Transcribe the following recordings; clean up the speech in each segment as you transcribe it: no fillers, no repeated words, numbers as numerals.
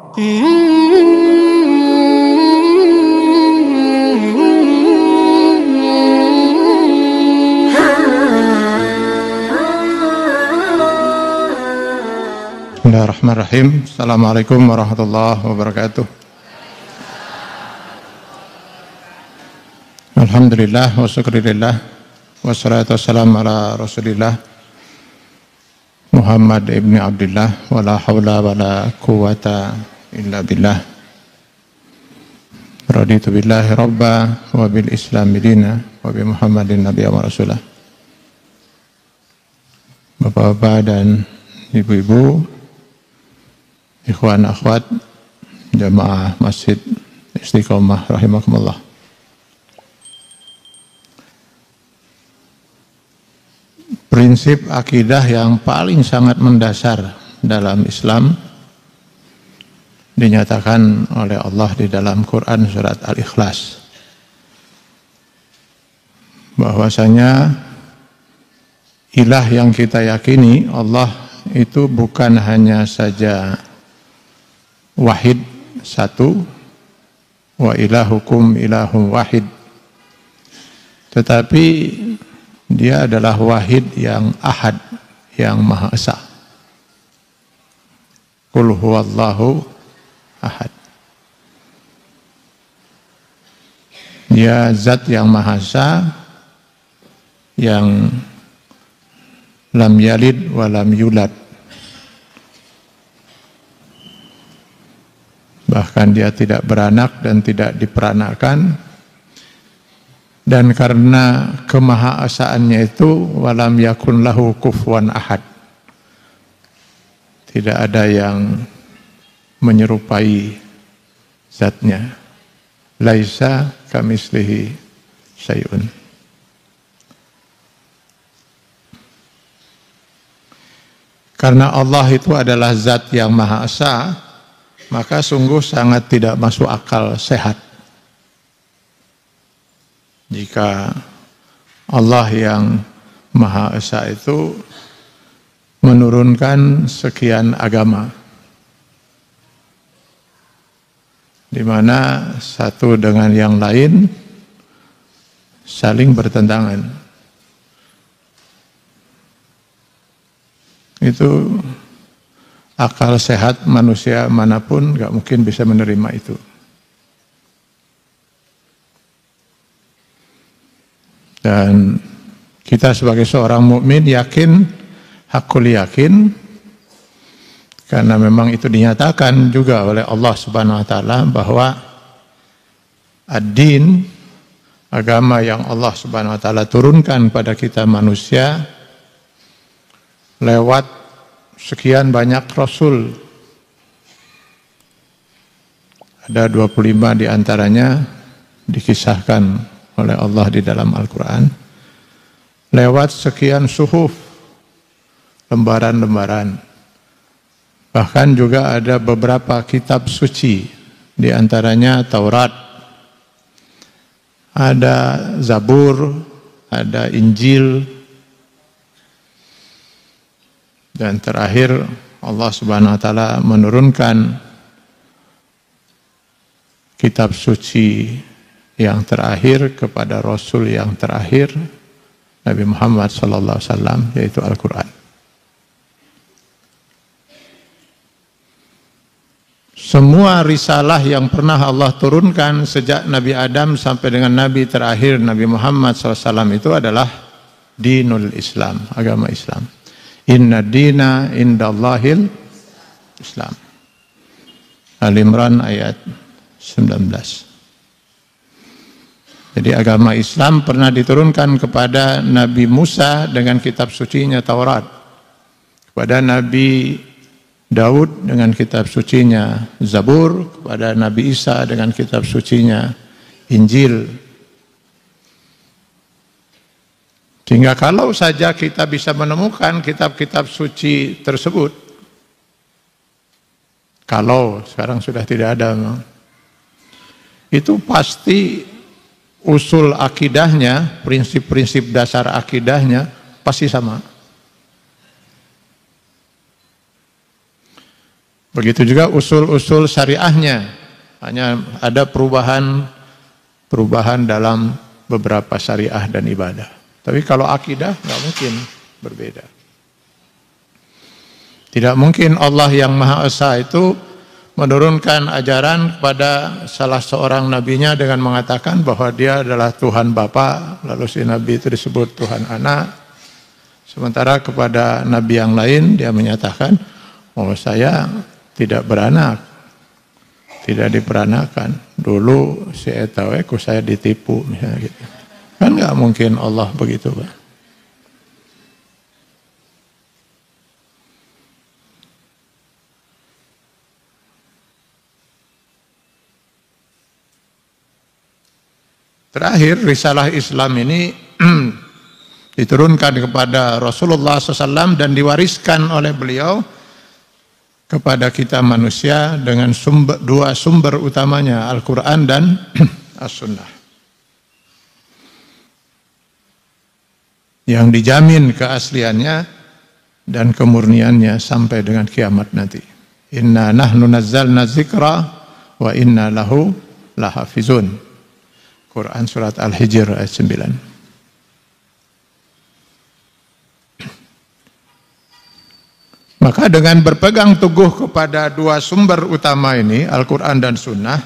Bismillahirrahmanirrahim. Assalamualaikum warahmatullahi wabarakatuh. Alhamdulillah wa syukurillah wassalatu wassalamu ala rasulillah Muhammad ibn Abdullah wa la hawla wa la quwata illa billah. Raditu billahi rabba wa bil islam dina wa bi Muhammadin nabiyya wa rasulah. Bapak-bapak dan ibu-ibu, ikhwan akhwat jamaah Masjid Istiqomah rahimakumullah. Prinsip akidah yang paling sangat mendasar dalam Islam dinyatakan oleh Allah di dalam Quran surat Al-Ikhlas, bahwasanya ilah yang kita yakini Allah itu bukan hanya saja wahid satu, wa ilahukum ilahum wahid, tetapi dia adalah wahid yang ahad, yang maha esa. Qul huwallahu ahad. Dia zat yang maha esa, yang lam yalid wa lam yulad. Bahkan dia tidak beranak dan tidak diperanakan. Dan karena kemahaasaannya itu, walam yakun lahu kufuwan ahad, tidak ada yang menyerupai zatnya. Laisa kamislihi syai'un. Karena Allah itu adalah zat yang maha esa, maka sungguh sangat tidak masuk akal sehat jika Allah yang Maha Esa itu menurunkan sekian agama, di mana satu dengan yang lain saling bertentangan. Itu akal sehat manusia manapun gak mungkin bisa menerima itu. Dan kita sebagai seorang mukmin yakin, hakul yakin, karena memang itu dinyatakan juga oleh Allah Subhanahu wa taala bahwa ad-din, agama yang Allah Subhanahu wa taala turunkan pada kita manusia lewat sekian banyak rasul. Ada 25 diantaranya dikisahkan oleh Allah di dalam Al-Quran, lewat sekian suhuf, lembaran-lembaran. Bahkan juga ada beberapa kitab suci, di antaranya Taurat, ada Zabur, ada Injil, dan terakhir Allah Subhanahu wa taala menurunkan kitab suci yang terakhir kepada Rasul yang terakhir, Nabi Muhammad SAW, yaitu Al-Quran. Semua risalah yang pernah Allah turunkan sejak Nabi Adam sampai dengan Nabi terakhir Nabi Muhammad SAW itu adalah dinul Islam, agama Islam. Inna dina indallahil Islam. Al-Imran ayat 19. Jadi agama Islam pernah diturunkan kepada Nabi Musa dengan kitab sucinya Taurat, kepada Nabi Daud dengan kitab sucinya Zabur, kepada Nabi Isa dengan kitab sucinya Injil. Sehingga kalau saja kita bisa menemukan kitab-kitab suci tersebut, kalau sekarang sudah tidak ada, itu pasti usul akidahnya, prinsip-prinsip dasar akidahnya pasti sama. Begitu juga usul-usul syariahnya, hanya ada perubahan dalam beberapa syariah dan ibadah. Tapi kalau akidah nggak mungkin berbeda. Tidak mungkin Allah yang Maha Esa itu menurunkan ajaran kepada salah seorang nabinya dengan mengatakan bahwa dia adalah Tuhan Bapa, lalu si nabi itu disebut Tuhan Anak. Sementara kepada nabi yang lain dia menyatakan bahwa saya tidak beranak, tidak diperanakan. Dulu si etaweku saya ditipu misalnya gitu. Kan nggak mungkin Allah begitu, Pak. Terakhir, risalah Islam ini diturunkan kepada Rasulullah SAW dan diwariskan oleh beliau kepada kita manusia dengan dua sumber utamanya, Al-Quran dan As-Sunnah. Yang dijamin keasliannya dan kemurniannya sampai dengan kiamat nanti. Inna nahnu nazzalna dzikra wa inna lahu lahafizun. Quran surat Al-Hijr ayat 9. Maka dengan berpegang teguh kepada dua sumber utama ini, Al-Quran dan Sunnah,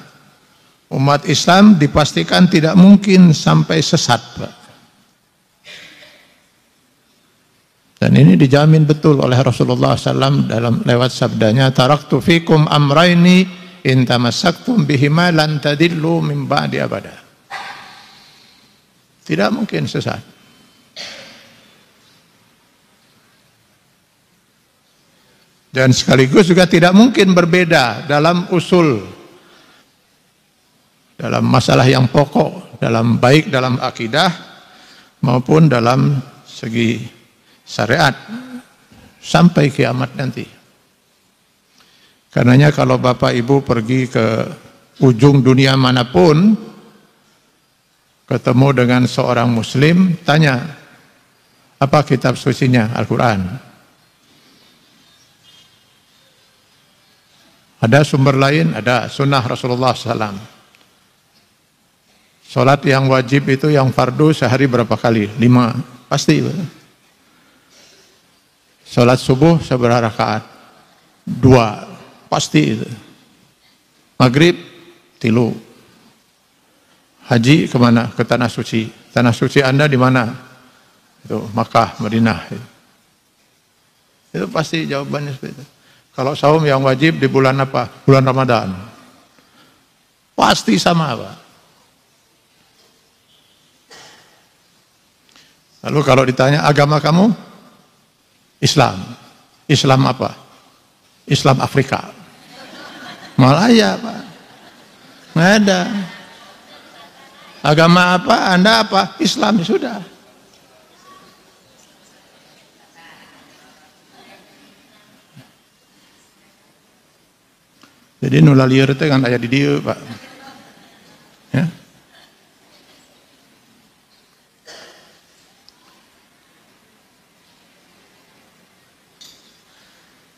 umat Islam dipastikan tidak mungkin sampai sesat, Pak. Dan ini dijamin betul oleh Rasulullah SAW dalam lewat sabdanya, taraktu fikum amraini in tamassaktum bihima lan tadillu min ba'di abada. Tidak mungkin sesat. Dan sekaligus juga tidak mungkin berbeda dalam usul, dalam masalah yang pokok, baik dalam akidah maupun dalam segi syariat sampai kiamat nanti. Karenanya kalau Bapak Ibu pergi ke ujung dunia manapun, ketemu dengan seorang muslim, tanya, apa kitab sucinya? Al-Quran. Ada sumber lain? Ada, sunnah Rasulullah SAW. Salat yang wajib itu, yang fardu sehari berapa kali? 5, pasti. Salat subuh seberapa rakaat? 2, pasti itu. Maghrib, 3. Haji kemana? Ke Tanah Suci. Tanah Suci Anda di mana? Itu Makkah, Madinah. Itu pasti jawabannya seperti itu. Kalau saum yang wajib di bulan apa? Bulan Ramadan. Pasti sama, Pak. Lalu kalau ditanya agama kamu? Islam. Islam apa? Islam Afrika. Malaya, Pak. Nggak ada. Agama apa? Anda apa? Islam, sudah. Jadi nula liar itu kan ayat di dia, Pak. Ya.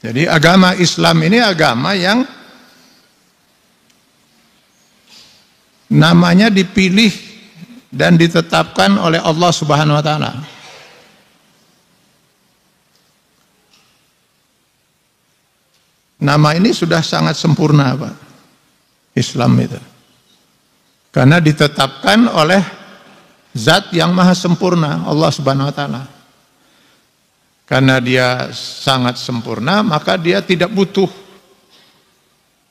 Jadi agama Islam ini agama yang namanya dipilih dan ditetapkan oleh Allah Subhanahu wa taala. Nama ini sudah sangat sempurna, Pak. Islam itu. Karena ditetapkan oleh zat yang maha sempurna, Allah Subhanahu wa taala. Karena dia sangat sempurna, maka dia tidak butuh,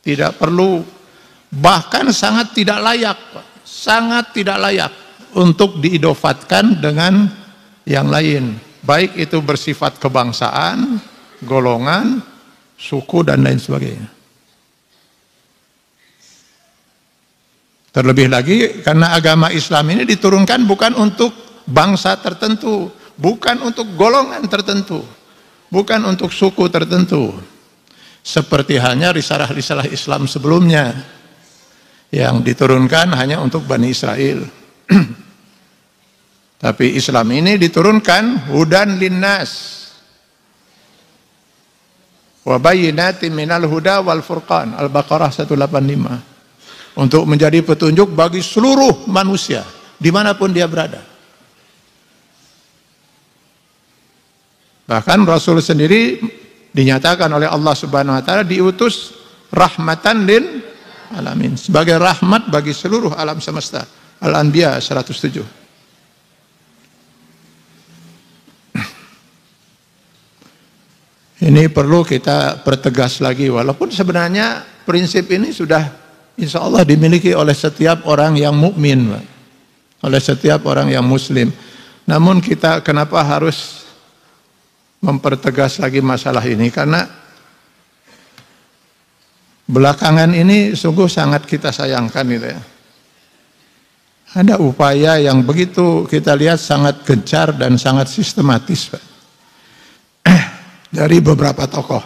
tidak perlu, bahkan sangat tidak layak, sangat tidak layak untuk diidofatkan dengan yang lain, baik itu bersifat kebangsaan, golongan, suku dan lain sebagainya. Terlebih lagi karena agama Islam ini diturunkan bukan untuk bangsa tertentu, bukan untuk golongan tertentu, bukan untuk suku tertentu, seperti halnya risalah-risalah Islam sebelumnya yang diturunkan hanya untuk Bani Israel. Tapi Islam ini diturunkan hudan linnas, Wa bayyinatin minal huda wal furqan. Al-Baqarah 185. Untuk menjadi petunjuk bagi seluruh manusia dimanapun dia berada. Bahkan Rasul sendiri dinyatakan oleh Allah Subhanahu wa taala diutus rahmatan lil alamin, sebagai rahmat bagi seluruh alam semesta. Al-Anbiya 107. Ini perlu kita pertegas lagi, walaupun sebenarnya prinsip ini sudah insya Allah dimiliki oleh setiap orang yang mukmin, oleh setiap orang yang muslim. Namun kita kenapa harus mempertegas lagi masalah ini? Karena belakangan ini sungguh sangat kita sayangkan gitu ya. Ada upaya yang begitu kita lihat sangat gencar dan sangat sistematis, Pak, dari beberapa tokoh.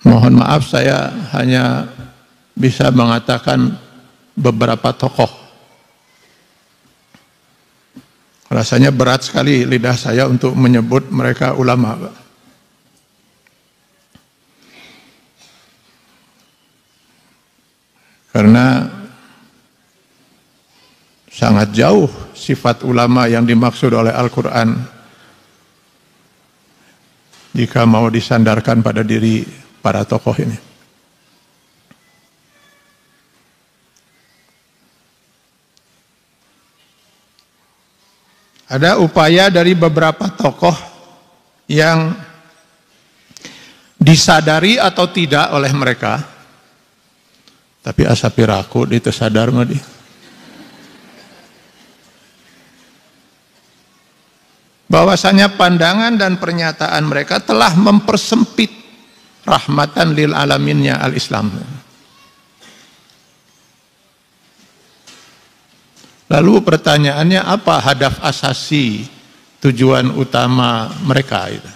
Mohon maaf, saya hanya bisa mengatakan beberapa tokoh. Rasanya berat sekali lidah saya untuk menyebut mereka ulama, Pak. Karena sangat jauh sifat ulama yang dimaksud oleh Al-Quran jika mau disandarkan pada diri para tokoh ini. Ada upaya dari beberapa tokoh yang disadari atau tidak oleh mereka, tapi asapiraku itu sadar mah di. Bahwasanya pandangan dan pernyataan mereka telah mempersempit rahmatan lil alaminnya al-Islam. Lalu pertanyaannya, apa hadaf asasi, tujuan utama mereka itu?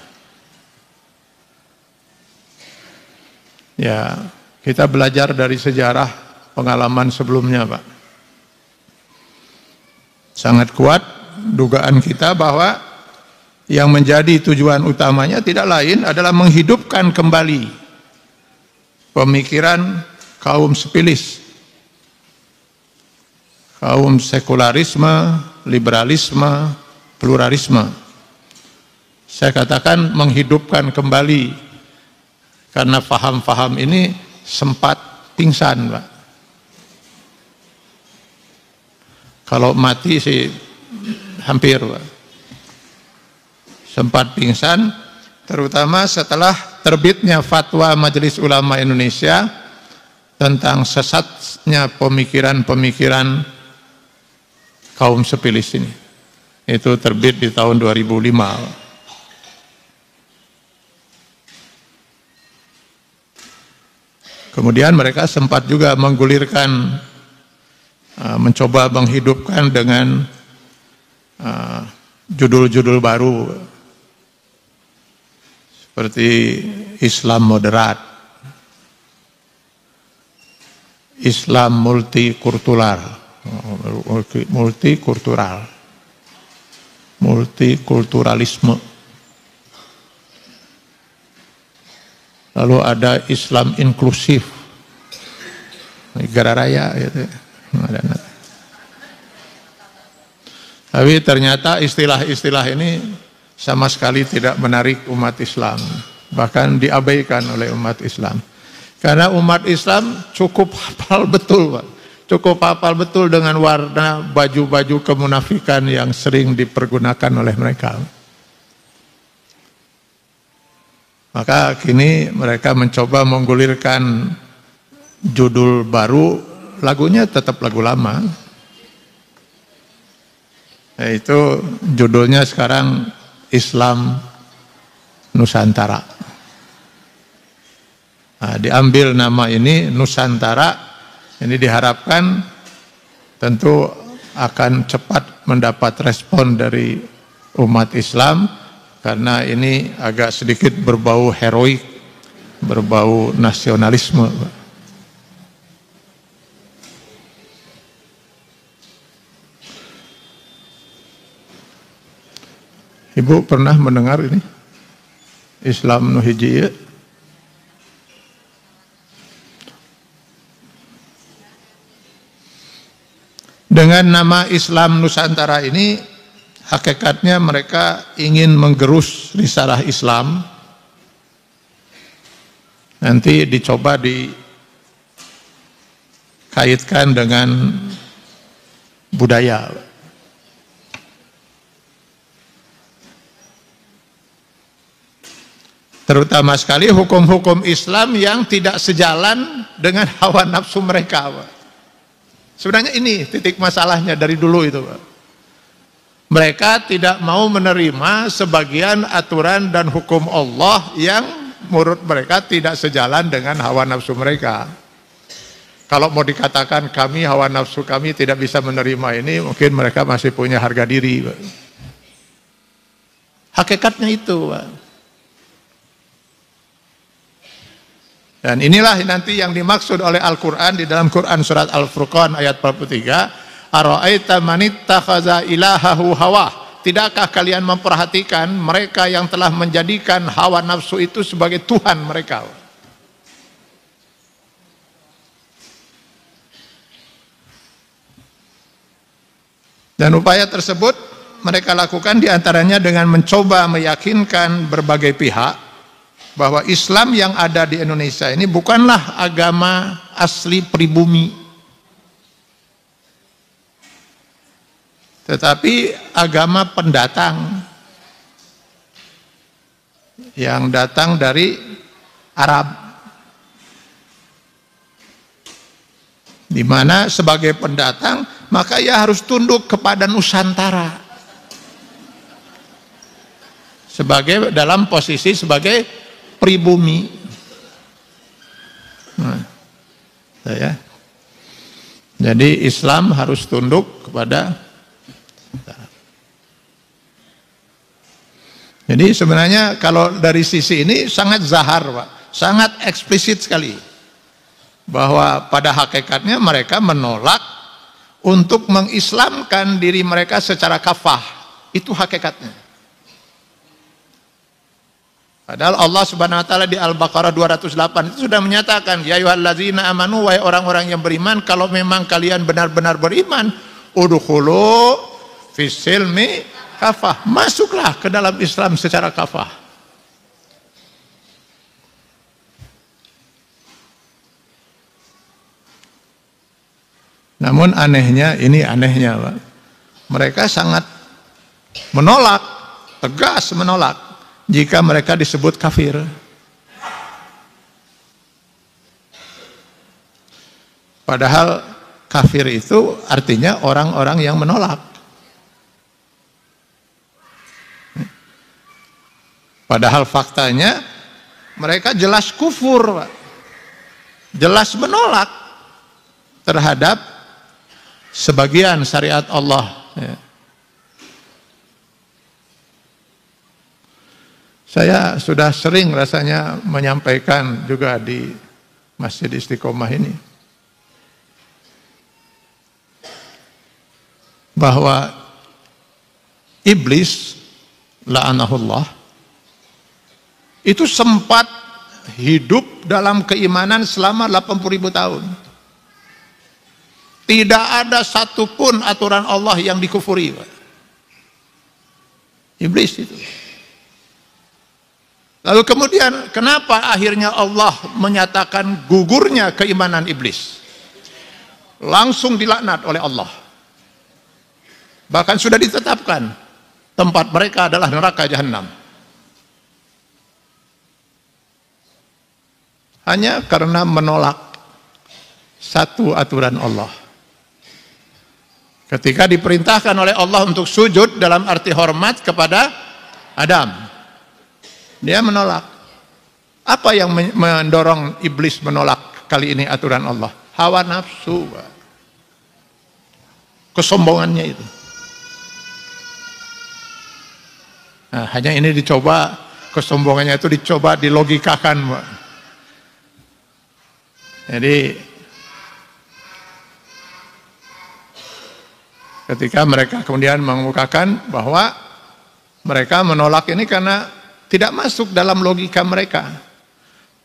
Ya, kita belajar dari sejarah pengalaman sebelumnya, Pak. Sangat kuat dugaan kita bahwa yang menjadi tujuan utamanya tidak lain adalah menghidupkan kembali pemikiran kaum sepilis, kaum sekularisme, liberalisme, pluralisme. Saya katakan menghidupkan kembali, karena faham-faham ini sempat pingsan, Pak. Kalau mati sih hampir, Pak. Sempat pingsan, terutama setelah terbitnya fatwa Majelis Ulama Indonesia tentang sesatnya pemikiran-pemikiran kaum sepilis ini. Itu terbit di tahun 2005. Kemudian mereka sempat juga menggulirkan, mencoba menghidupkan dengan judul-judul baru seperti Islam moderat, Islam multikulturalisme. Lalu ada Islam inklusif, negara raya gitu. Tapi ternyata istilah-istilah ini sama sekali tidak menarik umat Islam, bahkan diabaikan oleh umat Islam. Karena umat Islam cukup hafal betul, Pak. Cukup hafal betul dengan warna baju-baju kemunafikan yang sering dipergunakan oleh mereka. Maka kini mereka mencoba menggulirkan judul baru, lagunya tetap lagu lama. Yaitu judulnya sekarang Islam Nusantara. Nah, diambil nama ini Nusantara, ini diharapkan tentu akan cepat mendapat respon dari umat Islam, karena ini agak sedikit berbau heroik, berbau nasionalisme. Ibu pernah mendengar ini? Islam nu hiji? Dengan nama Islam Nusantara ini, hakikatnya mereka ingin menggerus risalah Islam. Nanti dicoba dikaitkan dengan budaya. Terutama sekali hukum-hukum Islam yang tidak sejalan dengan hawa nafsu mereka. Sebenarnya ini titik masalahnya dari dulu itu, Pak. Mereka tidak mau menerima sebagian aturan dan hukum Allah yang menurut mereka tidak sejalan dengan hawa nafsu mereka. Kalau mau dikatakan kami, hawa nafsu kami tidak bisa menerima ini, mungkin mereka masih punya harga diri, Pak. Hakikatnya itu, Pak. Dan inilah nanti yang dimaksud oleh Al-Quran di dalam Quran surat Al-Furqan ayat 43. Ara'aita manittakhadha ilahahu hawah. Tidakkah kalian memperhatikan mereka yang telah menjadikan hawa nafsu itu sebagai Tuhan mereka? Dan upaya tersebut mereka lakukan diantaranya dengan mencoba meyakinkan berbagai pihak bahwa Islam yang ada di Indonesia ini bukanlah agama asli pribumi, tetapi agama pendatang yang datang dari Arab, di mana sebagai pendatang maka ia harus tunduk kepada Nusantara sebagai dalam posisi sebagai pribumi. Nah, ya. Jadi Islam harus tunduk kepada. Jadi sebenarnya kalau dari sisi ini sangat zahar, Pak, sangat eksplisit sekali bahwa pada hakikatnya mereka menolak untuk mengislamkan diri mereka secara kafah. Itu hakikatnya. Padahal Allah Subhanahu wa taala di Al-Baqarah 208 itu sudah menyatakan, ya ayyuhallazina amanu, wahai orang-orang yang beriman, kalau memang kalian benar-benar beriman, udkhulu fis-silmi kafah, masuklah ke dalam Islam secara kafah. Namun anehnya, ini anehnya, Pak, mereka sangat menolak, tegas menolak jika mereka disebut kafir. Padahal kafir itu artinya orang-orang yang menolak. Padahal faktanya mereka jelas kufur, Pak. Jelas menolak terhadap sebagian syariat Allah. Saya sudah sering rasanya menyampaikan juga di Masjid Istiqomah ini bahwa iblis la'anahullah itu sempat hidup dalam keimanan selama 80.000 tahun. Tidak ada satupun aturan Allah yang dikufuri, Pak. Iblis itu. Lalu kemudian kenapa akhirnya Allah menyatakan gugurnya keimanan iblis? Langsung dilaknat oleh Allah. Bahkan sudah ditetapkan tempat mereka adalah neraka jahanam. Hanya karena menolak satu aturan Allah. Ketika diperintahkan oleh Allah untuk sujud dalam arti hormat kepada Adam, dia menolak. Apa yang mendorong iblis menolak kali ini aturan Allah? Hawa nafsu, kesombongannya itu. Nah, hanya ini dicoba, kesombongannya itu dicoba dilogikakan, Pak. Jadi ketika mereka kemudian mengemukakan bahwa Mereka menolak ini karena tidak masuk dalam logika mereka.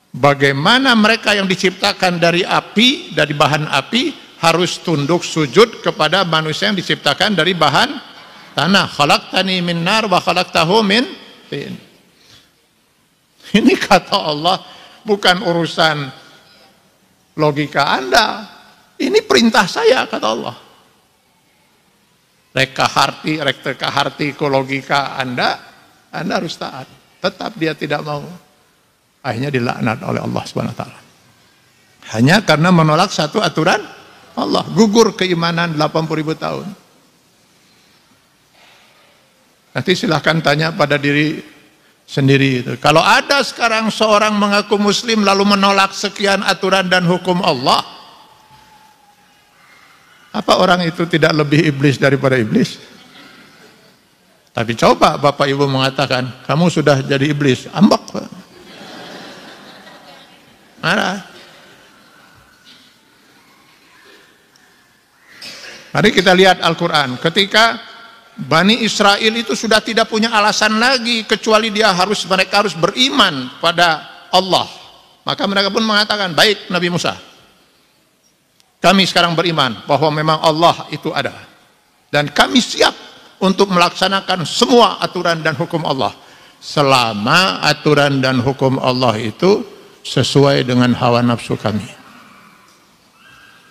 Bagaimana mereka yang diciptakan dari api, dari bahan api, harus tunduk sujud kepada manusia yang diciptakan dari bahan tanah. Khalaqtani min nar wa khalaqtahu min tin. Ini kata Allah, bukan urusan logika Anda. Ini perintah saya, kata Allah. Reka harti ke logika Anda harus taat. Tetap dia tidak mau. Akhirnya dilaknat oleh Allah Subhanahu wa taala. Hanya karena menolak satu aturan Allah, gugur keimanan 80.000 tahun. Nanti silahkan tanya pada diri sendiri itu. Kalau ada sekarang seorang mengaku muslim lalu menolak sekian aturan dan hukum Allah, apa orang itu tidak lebih iblis daripada iblis? Tapi coba Bapak Ibu mengatakan, kamu sudah jadi iblis, ambak. Marah. Mari kita lihat Al-Quran. Ketika Bani Israel itu sudah tidak punya alasan lagi kecuali mereka harus beriman pada Allah. Maka mereka pun mengatakan, baik Nabi Musa, kami sekarang beriman bahwa memang Allah itu ada. Dan kami siap untuk melaksanakan semua aturan dan hukum Allah. Selama aturan dan hukum Allah itu sesuai dengan hawa nafsu kami.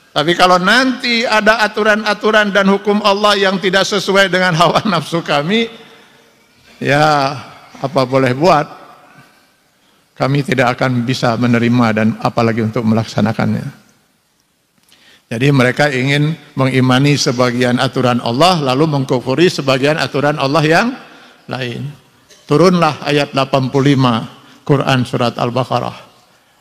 Tapi kalau nanti ada aturan-aturan dan hukum Allah yang tidak sesuai dengan hawa nafsu kami, ya apa boleh buat, kami tidak akan bisa menerima dan apalagi untuk melaksanakannya. Jadi mereka ingin mengimani sebagian aturan Allah lalu mengkufuri sebagian aturan Allah yang lain. Turunlah ayat 85 Quran surat Al-Baqarah.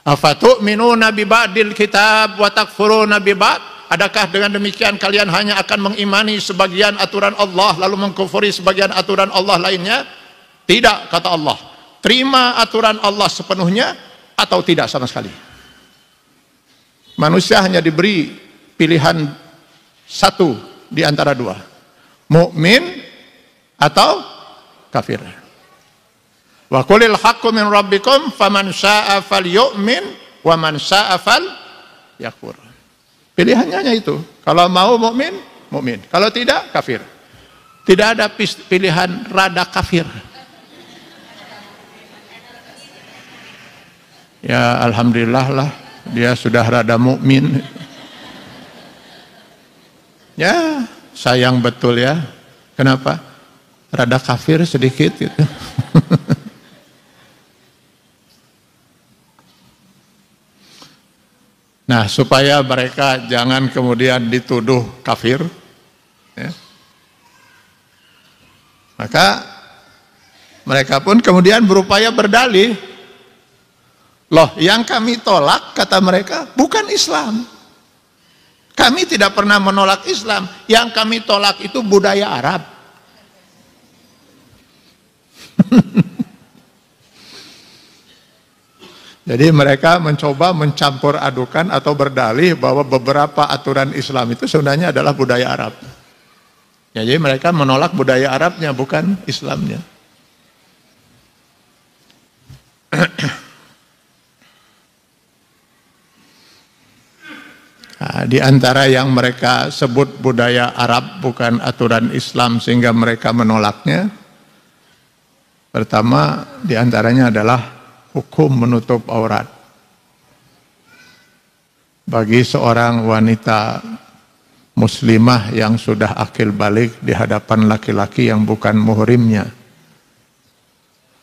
Afatu'minuna bi ba'dil kitab wa takfuruna bi ba'd? Adakah dengan demikian kalian hanya akan mengimani sebagian aturan Allah lalu mengkufuri sebagian aturan Allah lainnya? Tidak, kata Allah. Terima aturan Allah sepenuhnya atau tidak sama sekali. Manusia hanya diberi pilihan satu di antara dua, mukmin atau kafir. Wa qulil haqqu min rabbikum faman syaa'a falyu'min wa man syaa'a falyakfur. Pilihannya hanya itu. Kalau mau mukmin, mukmin. Kalau tidak, kafir. Tidak ada pilihan rada kafir. Ya alhamdulillah lah, dia sudah rada mukmin. Ya, sayang betul ya. Kenapa? Rada kafir sedikit gitu. Nah, supaya mereka jangan kemudian dituduh kafir, ya, maka mereka pun kemudian berupaya berdalih. Loh, yang kami tolak, kata mereka, bukan Islam. Kami tidak pernah menolak Islam. Yang kami tolak itu budaya Arab. Jadi mereka mencoba mencampur adukan atau berdalih bahwa beberapa aturan Islam itu sebenarnya adalah budaya Arab. Ya, jadi mereka menolak budaya Arabnya, bukan Islamnya. Nah, di antara yang mereka sebut budaya Arab bukan aturan Islam sehingga mereka menolaknya, pertama di antaranya adalah hukum menutup aurat. Bagi seorang wanita muslimah yang sudah akil balik di hadapan laki-laki yang bukan muhrimnya,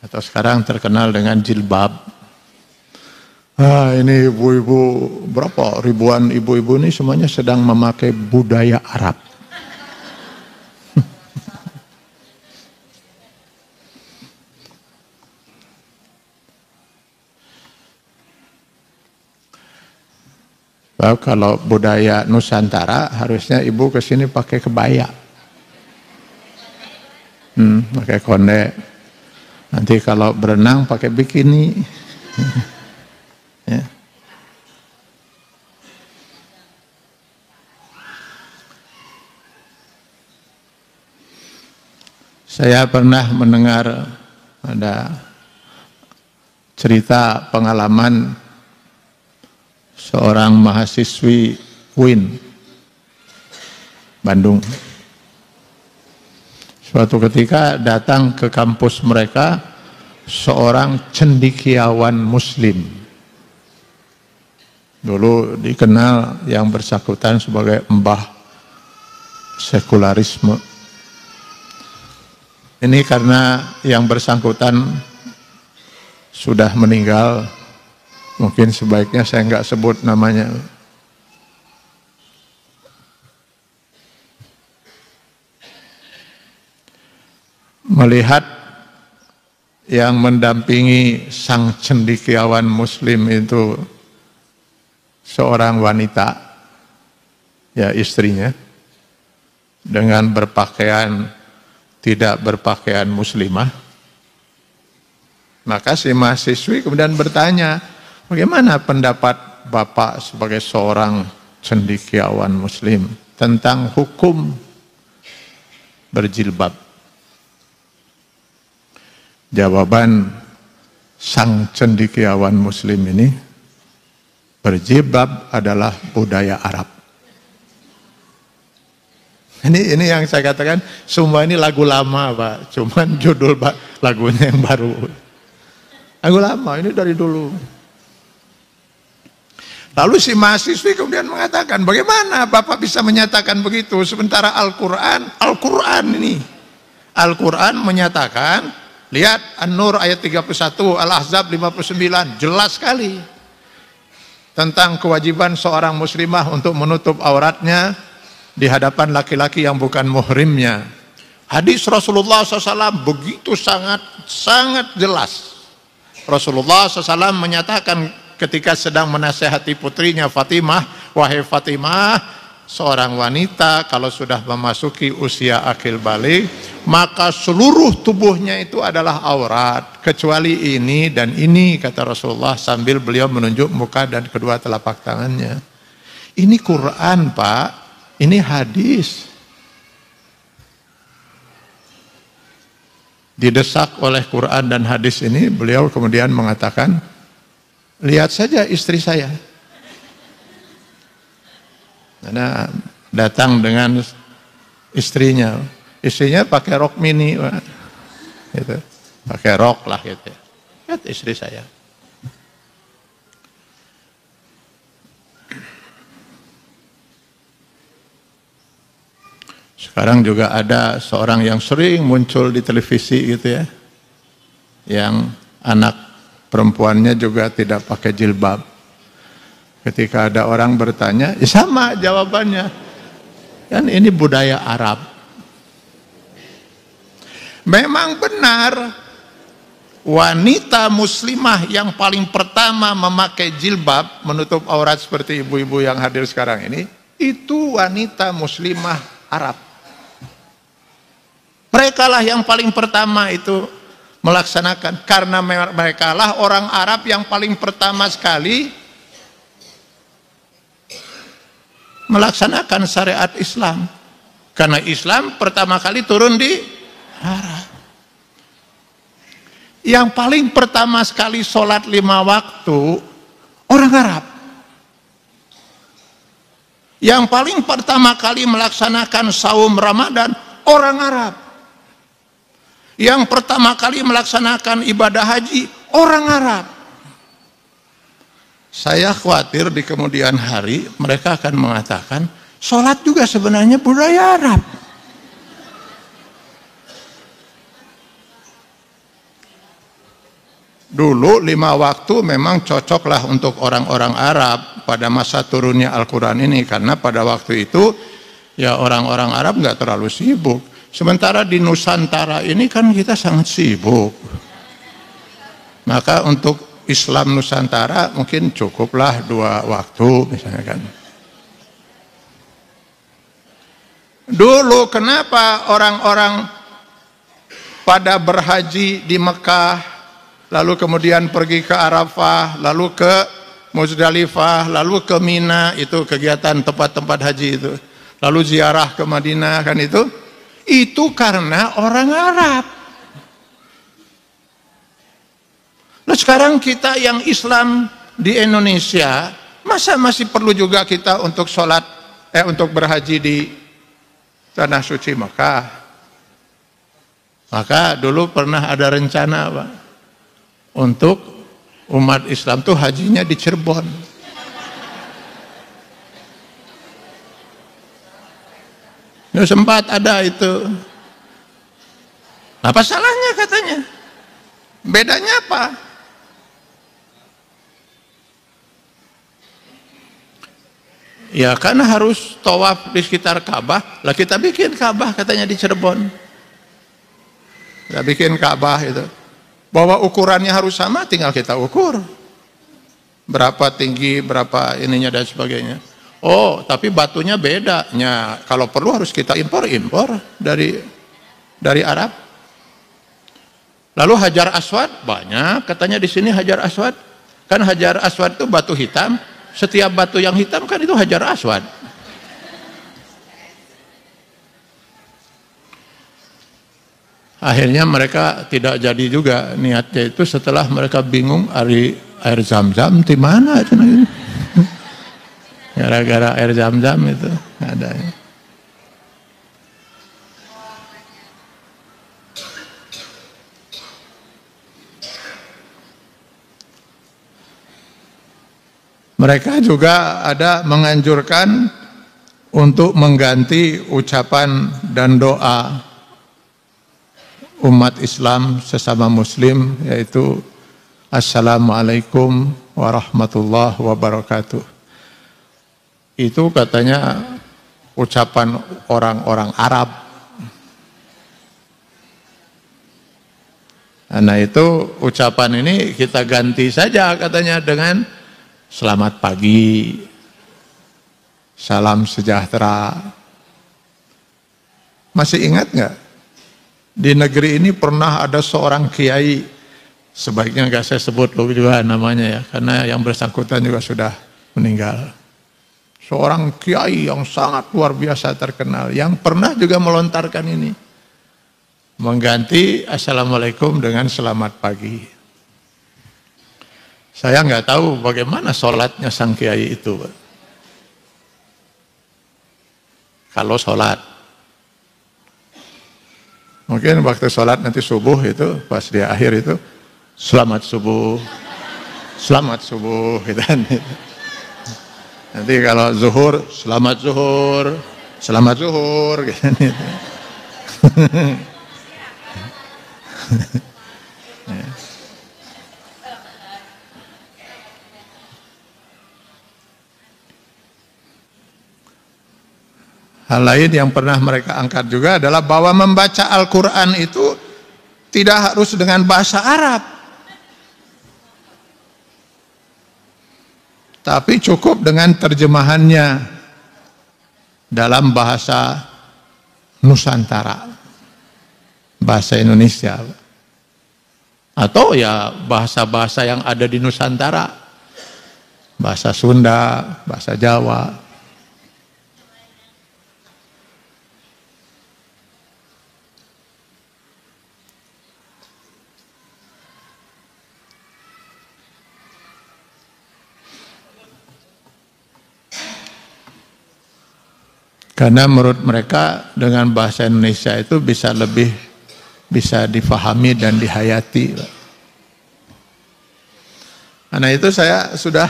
atau sekarang terkenal dengan jilbab. Ini ibu-ibu, berapa ribuan ibu-ibu ini semuanya sedang memakai budaya Arab. Kalau budaya Nusantara harusnya ibu kesini pakai kebaya, pakai konde. Nanti kalau berenang pakai bikini. Ya. Saya pernah mendengar ada cerita pengalaman seorang mahasiswi UIN Bandung. Suatu ketika datang ke kampus mereka seorang cendekiawan muslim. Dulu dikenal yang bersangkutan sebagai mbah sekularisme. Ini karena yang bersangkutan sudah meninggal, mungkin sebaiknya saya nggak sebut namanya. Melihat yang mendampingi sang cendekiawan muslim itu seorang wanita, ya istrinya, dengan berpakaian tidak berpakaian muslimah, maka si mahasiswi kemudian bertanya, bagaimana pendapat Bapak sebagai seorang cendekiawan muslim tentang hukum berjilbab? Jawaban sang cendekiawan muslim ini, berjilbab adalah budaya Arab. Ini yang saya katakan, semua ini lagu lama Pak, cuman judul lagunya yang baru. Lagu lama, ini dari dulu. Lalu si mahasiswi kemudian mengatakan, bagaimana Bapak bisa menyatakan begitu, sementara Al-Quran menyatakan, lihat An-Nur ayat 31, Al-Ahzab 59, jelas sekali tentang kewajiban seorang muslimah untuk menutup auratnya di hadapan laki-laki yang bukan muhrimnya. Hadis Rasulullah SAW begitu sangat jelas. Rasulullah SAW menyatakan ketika sedang menasehati putrinya Fatimah, wahai Fatimah, seorang wanita kalau sudah memasuki usia akil balik, maka seluruh tubuhnya itu adalah aurat, kecuali ini dan ini, kata Rasulullah sambil beliau menunjuk muka dan kedua telapak tangannya. Ini Quran Pak, ini hadis. Didesak oleh Quran dan hadis ini, beliau kemudian mengatakan, lihat saja istri saya. Karena datang dengan istrinya pakai rok mini, gitu. Pakai rok lah gitu. Lihat istri saya. Sekarang juga ada seorang yang sering muncul di televisi gitu ya, yang anak perempuannya juga tidak pakai jilbab. Ketika ada orang bertanya, ya sama jawabannya, kan ini budaya Arab. Memang benar, wanita muslimah yang paling pertama memakai jilbab menutup aurat seperti ibu-ibu yang hadir sekarang ini, itu wanita muslimah Arab. Mereka lah yang paling pertama itu melaksanakan, karena mereka lah orang Arab yang paling pertama sekali melaksanakan syariat Islam. Karena Islam pertama kali turun di Arab. Yang paling pertama sekali sholat 5 waktu orang Arab. Yang paling pertama kali melaksanakan saum Ramadan orang Arab. Yang pertama kali melaksanakan ibadah haji orang Arab. Saya khawatir di kemudian hari mereka akan mengatakan sholat juga sebenarnya budaya Arab. Dulu 5 waktu memang cocoklah untuk orang-orang Arab pada masa turunnya Al-Quran ini, karena pada waktu itu ya orang-orang Arab nggak terlalu sibuk. Sementara di Nusantara ini kan kita sangat sibuk. Maka untuk Islam Nusantara mungkin cukuplah 2 waktu misalnya kan. Dulu kenapa orang-orang pada berhaji di Mekah, lalu kemudian pergi ke Arafah, lalu ke Muzdalifah, lalu ke Mina, itu kegiatan tempat-tempat haji itu. Lalu ziarah ke Madinah kan itu. Itu karena orang Arab. Nah sekarang kita yang Islam di Indonesia, masa masih perlu juga kita untuk sholat, untuk berhaji di Tanah Suci Mekah? Maka dulu pernah ada rencana Pak, untuk umat Islam tuh hajinya di Cirebon. Ya, sempat ada itu. Apa salahnya katanya? Bedanya apa? Ya karena harus tawaf di sekitar Ka'bah. Lah kita bikin Ka'bah katanya di Cirebon. Kita bikin Ka'bah itu. Bahwa ukurannya harus sama, tinggal kita ukur. Berapa tinggi, berapa ininya dan sebagainya. Oh, tapi batunya beda. Ya, kalau perlu harus kita impor dari Arab. Lalu Hajar Aswad banyak, katanya di sini Hajar Aswad. Kan Hajar Aswad itu batu hitam. Setiap batu yang hitam kan itu Hajar Aswad. Akhirnya mereka tidak jadi juga niatnya itu setelah mereka bingung air Zam-Zam di mana itu. Gara-gara air Zam-Zam itu ada. Mereka juga ada menganjurkan untuk mengganti ucapan dan doa umat Islam sesama Muslim, yaitu Assalamualaikum warahmatullahi wabarakatuh. Itu katanya ucapan orang-orang Arab. Nah itu ucapan ini kita ganti saja katanya dengan selamat pagi, salam sejahtera. Masih ingat nggak? Di negeri ini pernah ada seorang kiai, sebaiknya nggak saya sebut loh juga namanya ya, karena yang bersangkutan juga sudah meninggal. Seorang kiai yang sangat luar biasa terkenal, yang pernah juga melontarkan ini, mengganti Assalamualaikum dengan selamat pagi. Saya nggak tahu bagaimana sholatnya sang kiai itu. Kalau sholat, mungkin waktu sholat nanti subuh itu, pas dia akhir itu, selamat subuh, gitu kan. Nanti kalau zuhur, selamat zuhur, gitu kan. Hal lain yang pernah mereka angkat juga adalah bahwa membaca Al-Quran itu tidak harus dengan bahasa Arab, tapi cukup dengan terjemahannya dalam bahasa Nusantara, bahasa Indonesia, atau ya bahasa-bahasa yang ada di Nusantara, bahasa Sunda, bahasa Jawa. Karena menurut mereka dengan bahasa Indonesia itu bisa lebih bisa difahami dan dihayati. Karena itu saya sudah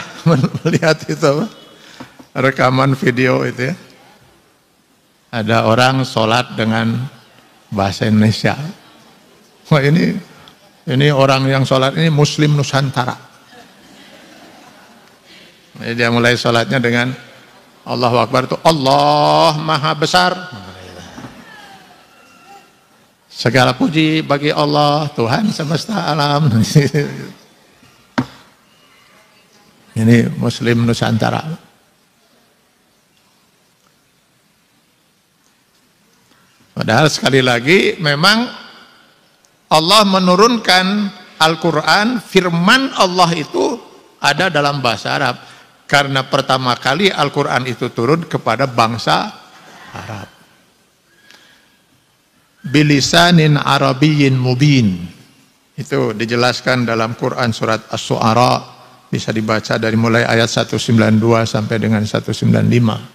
melihat itu rekaman video itu ya. Ada orang sholat dengan bahasa Indonesia. Wah ini orang yang sholat ini Muslim Nusantara. Jadi dia mulai sholatnya dengan Allahu Akbar itu Allah Maha Besar. Segala puji bagi Allah Tuhan semesta alam. Ini Muslim Nusantara. Padahal sekali lagi memang Allah menurunkan Al-Quran, firman Allah itu ada dalam bahasa Arab. Karena pertama kali Al-Quran itu turun kepada bangsa Arab. bilisanin arabiyyin mubin. Itu dijelaskan dalam Quran surat Asy-Syu'ara, bisa dibaca dari mulai ayat 192 sampai dengan 195.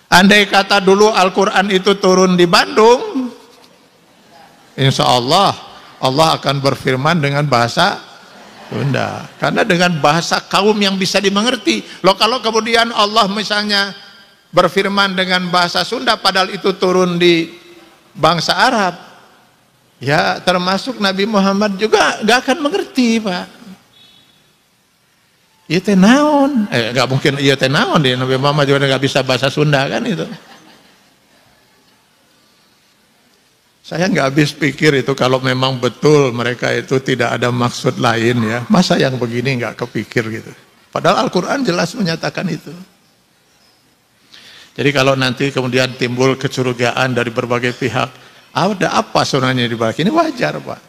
Andai kata dulu Al-Quran itu turun di Bandung, insya Allah Allah akan berfirman dengan bahasa Sunda, karena dengan bahasa kaum yang bisa dimengerti. Loh, kalau kemudian Allah misalnya berfirman dengan bahasa Sunda padahal itu turun di bangsa Arab, ya termasuk Nabi Muhammad juga gak akan mengerti, Pak. Iya teh naon? Gak mungkin iya teh naon deh, Nabi Muhammad juga gak bisa bahasa Sunda kan itu. Saya nggak habis pikir itu kalau memang betul mereka itu tidak ada maksud lain ya. Masa yang begini nggak kepikir gitu. Padahal Al-Quran jelas menyatakan itu. Jadi kalau nanti kemudian timbul kecurigaan dari berbagai pihak, ada apa sebenarnya di balik ini, wajar Pak.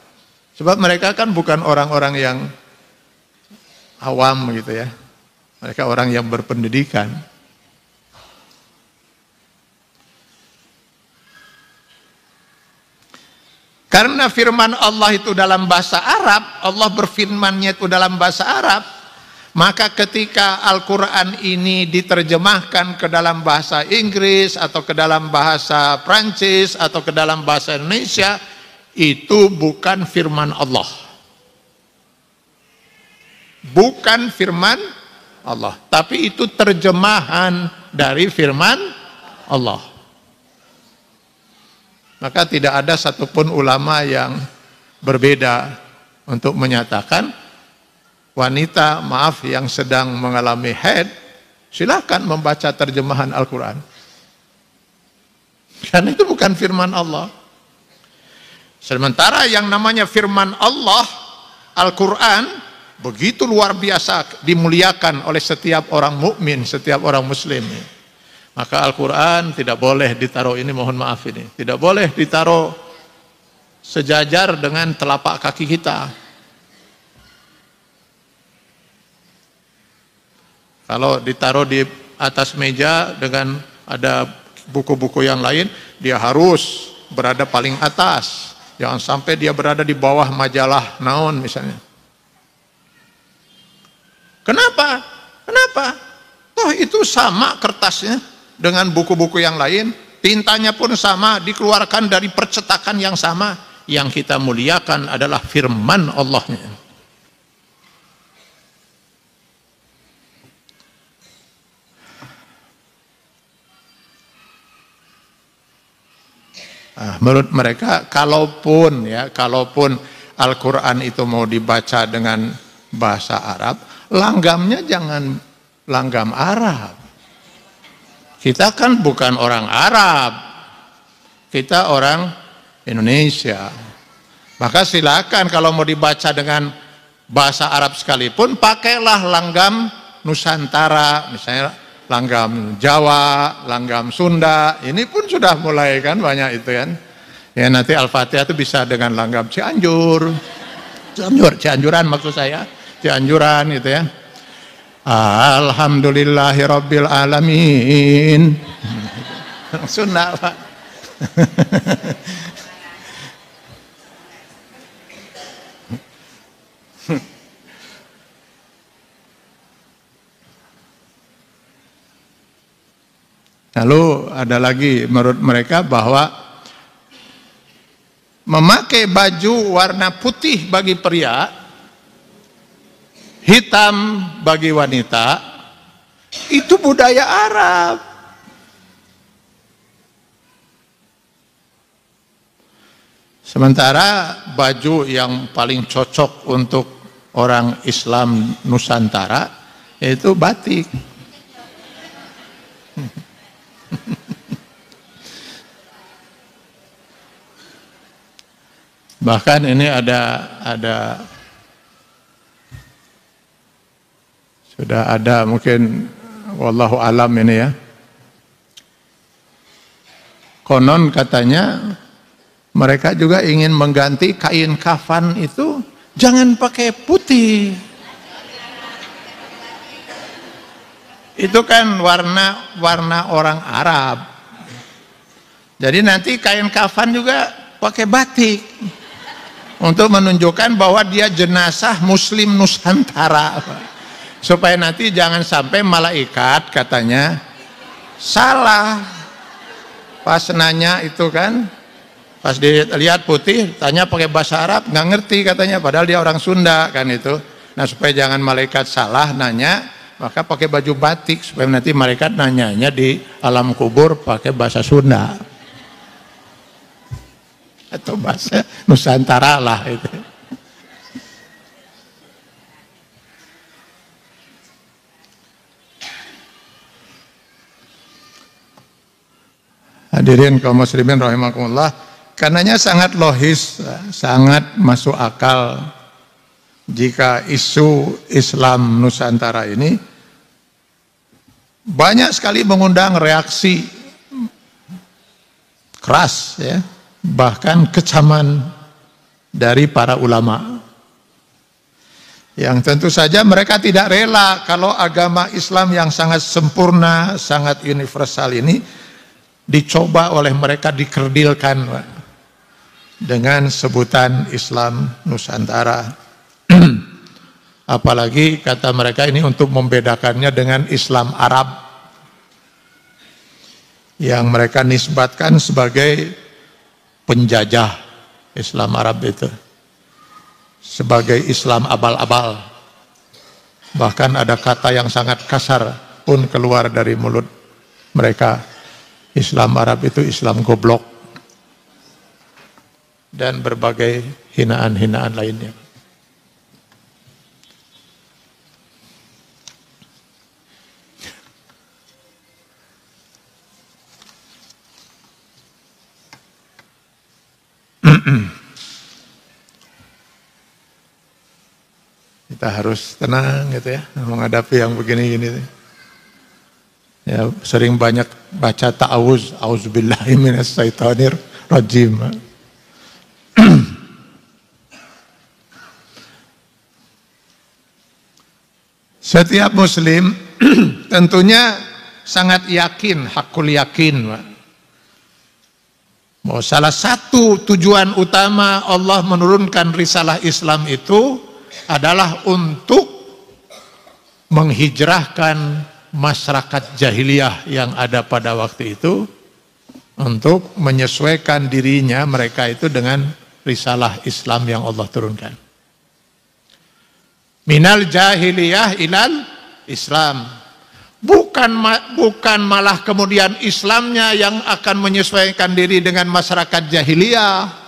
Sebab mereka kan bukan orang-orang yang awam gitu ya. Mereka orang yang berpendidikan. Karena firman Allah itu dalam bahasa Arab, Allah berfirmannya itu dalam bahasa Arab, maka ketika Al-Quran ini diterjemahkan ke dalam bahasa Inggris atau ke dalam bahasa Prancis atau ke dalam bahasa Indonesia, itu bukan firman Allah. Bukan firman Allah, tapi itu terjemahan dari firman Allah. Maka tidak ada satupun ulama yang berbeda untuk menyatakan wanita, maaf, yang sedang mengalami haid, silakan membaca terjemahan Al-Quran. Karena itu bukan firman Allah. Sementara yang namanya firman Allah, Al-Quran, begitu luar biasa dimuliakan oleh setiap orang mukmin, setiap orang muslim. Maka Al-Quran tidak boleh ditaruh, ini mohon maaf ini, tidak boleh ditaruh sejajar dengan telapak kaki kita. Kalau ditaruh di atas meja dengan ada buku-buku yang lain, dia harus berada paling atas. Jangan sampai dia berada di bawah majalah naon misalnya. Kenapa? Kenapa? Toh itu sama kertasnya dengan buku-buku yang lain, tintanya pun sama, dikeluarkan dari percetakan yang sama. Yang kita muliakan adalah firman Allahnya. Menurut mereka, kalaupun Al-Quran itu mau dibaca dengan bahasa Arab, langgamnya jangan langgam Arab. Kita kan bukan orang Arab, kita orang Indonesia. Maka silakan kalau mau dibaca dengan bahasa Arab sekalipun, pakailah langgam Nusantara, misalnya langgam Jawa, langgam Sunda. Ini pun sudah mulai kan banyak itu kan. Ya nanti Al-Fatihah itu bisa dengan langgam Cianjuran maksud saya, Cianjuran gitu ya. Alhamdulillahirabbil alamin. Sunda Pak. Lalu ada lagi menurut mereka bahwa memakai baju warna putih bagi pria, hitam bagi wanita, itu budaya Arab. Sementara baju yang paling cocok untuk orang Islam Nusantara yaitu batik. Bahkan ini sudah ada mungkin wallahu alam ini ya. Konon katanya mereka juga ingin mengganti kain kafan itu jangan pakai putih. Itu kan warna orang Arab. Jadi nanti kain kafan juga pakai batik untuk menunjukkan bahwa dia jenazah Muslim Nusantara, supaya nanti jangan sampai malaikat katanya salah pas nanya itu kan, pas dilihat putih tanya pakai bahasa Arab nggak ngerti katanya, padahal dia orang Sunda kan itu. Nah supaya jangan malaikat salah nanya, maka pakai baju batik supaya nanti malaikat nanyanya di alam kubur pakai bahasa Sunda atau bahasa Nusantara lah itu. Hadirin kaum muslimin rahimakumullah, karenanya sangat logis, sangat masuk akal jika isu Islam Nusantara ini banyak sekali mengundang reaksi keras ya, bahkan kecaman dari para ulama yang tentu saja mereka tidak rela kalau agama Islam yang sangat sempurna, sangat universal ini dicoba oleh mereka dikerdilkan dengan sebutan Islam Nusantara. Apalagi kata mereka ini untuk membedakannya dengan Islam Arab yang mereka nisbatkan sebagai penjajah. Islam Arab itu sebagai Islam abal-abal, bahkan ada kata yang sangat kasar pun keluar dari mulut mereka. Islam Arab itu Islam goblok dan berbagai hinaan-hinaan lainnya. Kita harus tenang gitu ya menghadapi yang begini-gini. Ya, sering banyak baca ta'awuz, auzubillahi minasyaitonir rajim. Setiap muslim tentunya sangat yakin, hakul yakin bahwa salah satu tujuan utama Allah menurunkan risalah Islam itu adalah untuk menghijrahkan masyarakat jahiliyah yang ada pada waktu itu, untuk menyesuaikan dirinya mereka itu dengan risalah Islam yang Allah turunkan. Minal jahiliyah ilal Islam. Bukan malah kemudian Islamnya yang akan menyesuaikan diri dengan masyarakat jahiliyah.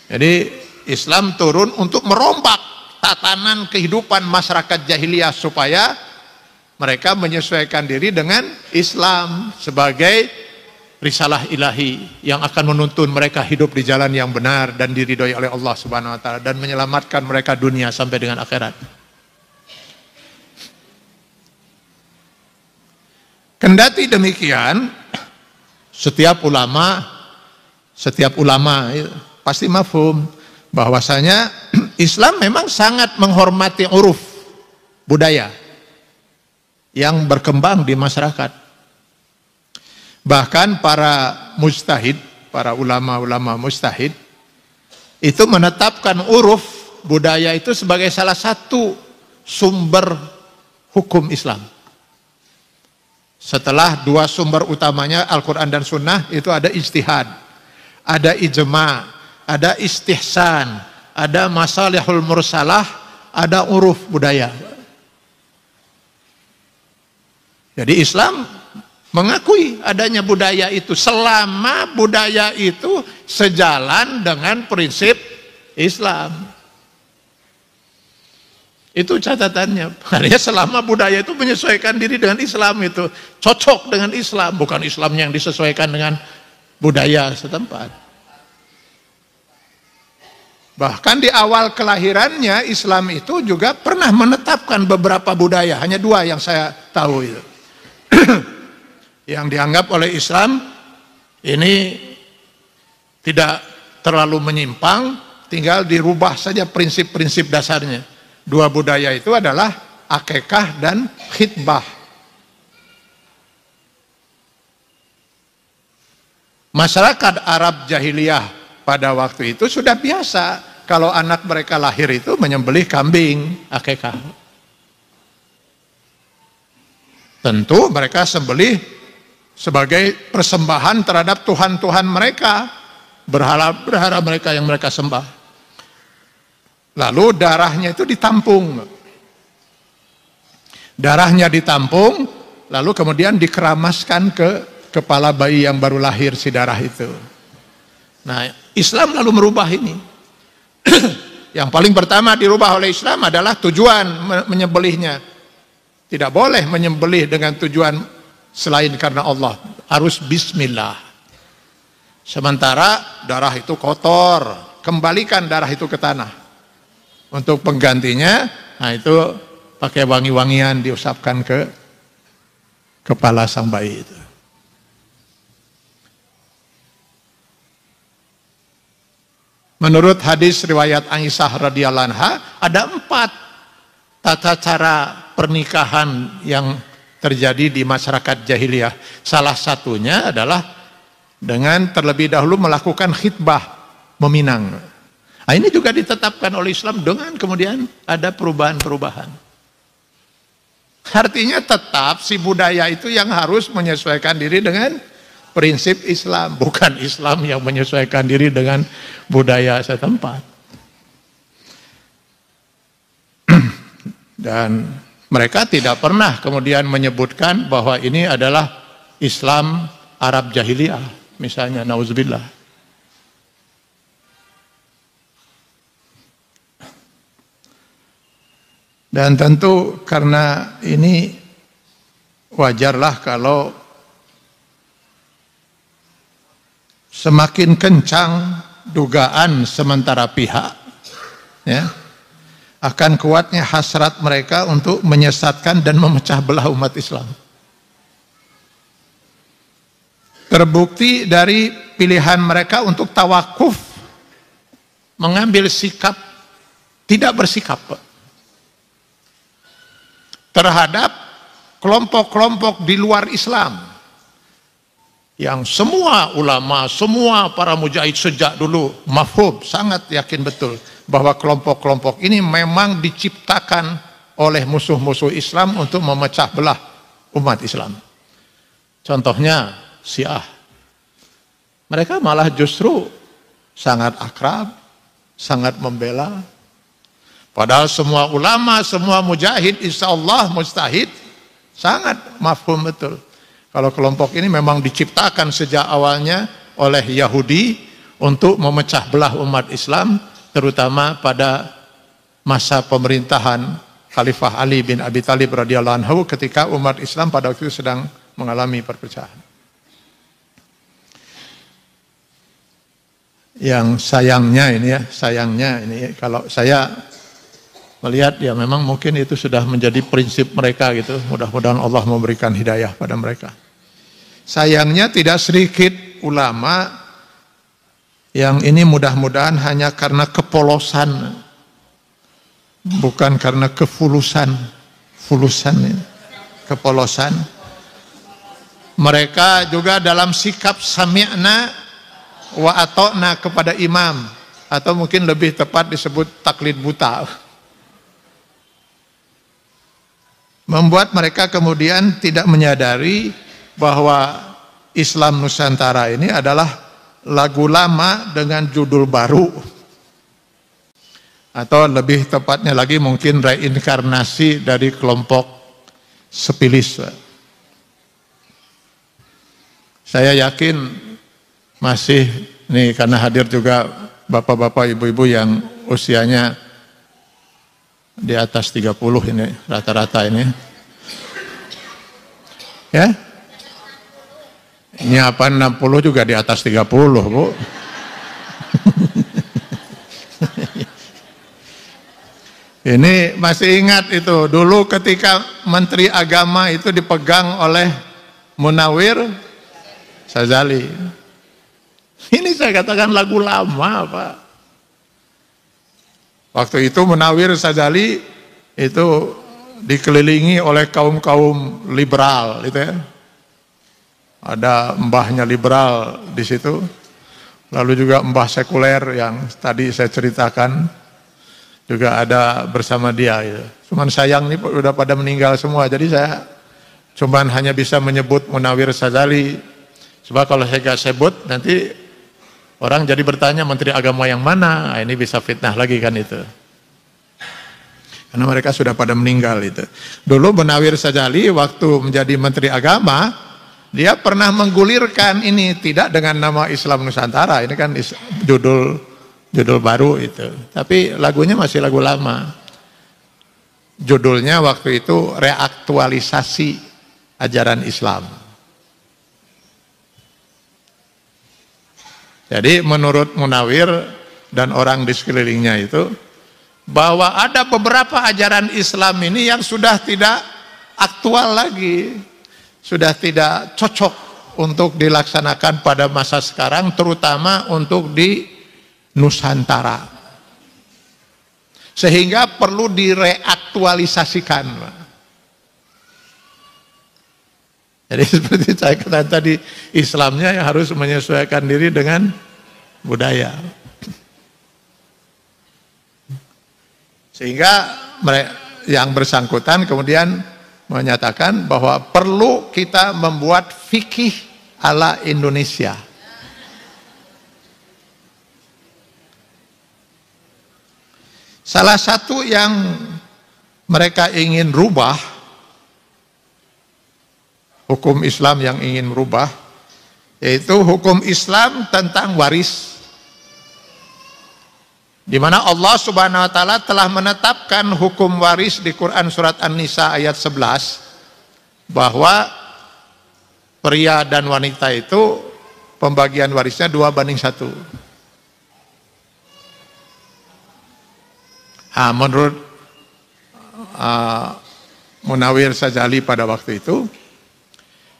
Jadi Islam turun untuk merombak tatanan kehidupan masyarakat jahiliyah supaya mereka menyesuaikan diri dengan Islam sebagai risalah ilahi yang akan menuntun mereka hidup di jalan yang benar dan diridhoi oleh Allah Subhanahu wa taala dan menyelamatkan mereka dunia sampai dengan akhirat. Kendati demikian, setiap ulama pasti mafhum bahwasanya Islam memang sangat menghormati uruf budaya yang berkembang di masyarakat. Bahkan para mujtahid, para ulama-ulama mujtahid itu menetapkan uruf budaya itu sebagai salah satu sumber hukum Islam. Setelah dua sumber utamanya Al-Quran dan Sunnah, itu ada ijtihad, ada ijma', ada istihsan, ada masalihul mursalah, ada uruf budaya. Jadi Islam mengakui adanya budaya itu selama budaya itu sejalan dengan prinsip Islam. Itu catatannya. Karena selama budaya itu menyesuaikan diri dengan Islam, itu cocok dengan Islam, bukan Islam yang disesuaikan dengan budaya setempat. Bahkan di awal kelahirannya Islam itu juga pernah menetapkan beberapa budaya, hanya dua yang saya tahu itu. Yang dianggap oleh Islam ini tidak terlalu menyimpang, tinggal dirubah saja prinsip-prinsip dasarnya. Dua budaya itu adalah akekah dan khitbah. Masyarakat Arab jahiliyah pada waktu itu sudah biasa kalau anak mereka lahir itu menyembelih kambing akekah. Tentu mereka sembelih sebagai persembahan terhadap Tuhan-Tuhan mereka, berhala mereka yang mereka sembah. Lalu darahnya itu ditampung. Darahnya ditampung, lalu kemudian dikeramaskan ke kepala bayi yang baru lahir si darah itu. Nah, Islam lalu merubah ini. Yang paling pertama dirubah oleh Islam adalah tujuan menyembelihnya. Tidak boleh menyembelih dengan tujuan selain karena Allah. Harus bismillah. Sementara darah itu kotor, kembalikan darah itu ke tanah. Untuk penggantinya, nah itu pakai wangi-wangian diusapkan ke kepala sang bayi itu. Menurut hadis riwayat Aisyah radhiyallahu anha, ada 4 tata cara pernikahan yang terjadi di masyarakat jahiliyah. Salah satunya adalah dengan terlebih dahulu melakukan khitbah, meminang. Nah, ini juga ditetapkan oleh Islam dengan kemudian ada perubahan-perubahan. Artinya tetap si budaya itu yang harus menyesuaikan diri dengan prinsip Islam, bukan Islam yang menyesuaikan diri dengan budaya setempat. Dan mereka tidak pernah kemudian menyebutkan bahwa ini adalah Islam Arab jahiliyah, misalnya, nauzubillah. Dan tentu karena ini wajarlah kalau semakin kencang dugaan sementara pihak, ya, akan kuatnya hasrat mereka untuk menyesatkan dan memecah belah umat Islam. Terbukti dari pilihan mereka untuk tawakuf, mengambil sikap tidak bersikap terhadap kelompok-kelompok di luar Islam, yang semua ulama, semua para mujahid sejak dulu mafhum, sangat yakin betul bahwa kelompok-kelompok ini memang diciptakan oleh musuh-musuh Islam untuk memecah belah umat Islam. Contohnya Syiah. Mereka malah justru sangat akrab, sangat membela. Padahal semua ulama, semua mujahid, insya Allah mustahid, sangat mafhum betul. Kalau kelompok ini memang diciptakan sejak awalnya oleh Yahudi untuk memecah belah umat Islam, terutama pada masa pemerintahan Khalifah Ali bin Abi Thalib radhiyallahu anhu ketika umat Islam pada waktu itu sedang mengalami perpecahan. Yang sayangnya ini kalau saya melihat ya memang mungkin itu sudah menjadi prinsip mereka gitu. Mudah-mudahan Allah memberikan hidayah pada mereka. Sayangnya tidak sedikit ulama yang ini mudah-mudahan hanya karena kepolosan, bukan karena kepolosan. Mereka juga dalam sikap sami'na wa ata'na kepada imam, atau mungkin lebih tepat disebut taklid buta, membuat mereka kemudian tidak menyadari bahwa Islam Nusantara ini adalah lagu lama dengan judul baru, atau lebih tepatnya lagi mungkin reinkarnasi dari kelompok sepilis. Saya yakin masih nih, karena hadir juga bapak-bapak, ibu-ibu yang usianya di atas 30 ini rata-rata ini. Ya? Ini apa 60 juga di atas 30, Bu. Ini masih ingat itu dulu ketika Menteri Agama itu dipegang oleh Munawir Sazali. Ini saya katakan lagu lama, Pak. Waktu itu Munawir Sazali itu dikelilingi oleh kaum-kaum liberal gitu ya. Ada mbahnya liberal di situ. Lalu juga mbah sekuler yang tadi saya ceritakan juga ada bersama dia gitu. Cuman sayang nih udah pada meninggal semua. Jadi saya cuman hanya bisa menyebut Munawir Sadzali. Sebab kalau saya gak sebut nanti orang jadi bertanya menteri agama yang mana. Nah, ini bisa fitnah lagi kan itu. Karena mereka sudah pada meninggal itu. Dulu Munawir Sadzali waktu menjadi menteri agama, dia pernah menggulirkan ini tidak dengan nama Islam Nusantara. Ini kan judul baru itu. Tapi lagunya masih lagu lama. Judulnya waktu itu reaktualisasi ajaran Islam. Jadi menurut Munawir dan orang di sekelilingnya itu, bahwa ada beberapa ajaran Islam ini yang sudah tidak aktual lagi, sudah tidak cocok untuk dilaksanakan pada masa sekarang, terutama untuk di Nusantara. Sehingga perlu direaktualisasikan. Jadi seperti saya katakan tadi, Islamnya yang harus menyesuaikan diri dengan budaya. Sehingga yang bersangkutan kemudian menyatakan bahwa perlu kita membuat fikih ala Indonesia. Salah satu yang mereka ingin rubah, hukum Islam yang ingin merubah, yaitu hukum Islam tentang waris. Di mana Allah Subhanahu wa taala telah menetapkan hukum waris di Quran surat An-Nisa ayat 11 bahwa pria dan wanita itu pembagian warisnya 2:1. Menurut Munawir Sadzali pada waktu itu,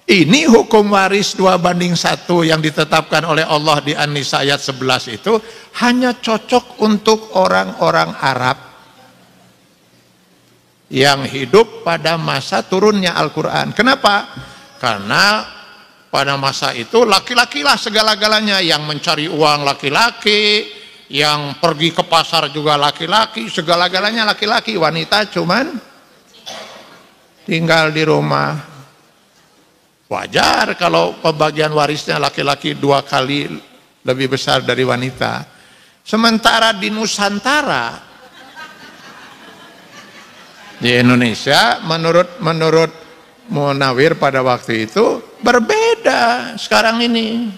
ini hukum waris 2:1 yang ditetapkan oleh Allah di An-Nisa ayat 11 itu hanya cocok untuk orang-orang Arab yang hidup pada masa turunnya Al-Quran. Kenapa? Karena pada masa itu laki-lakilah segala-galanya, yang mencari uang laki-laki, yang pergi ke pasar juga laki-laki, segala-galanya laki-laki. Wanita cuman tinggal di rumah. Wajar kalau pembagian warisnya laki-laki 2 kali lebih besar dari wanita. Sementara di Nusantara, di Indonesia, menurut Munawir pada waktu itu berbeda sekarang ini.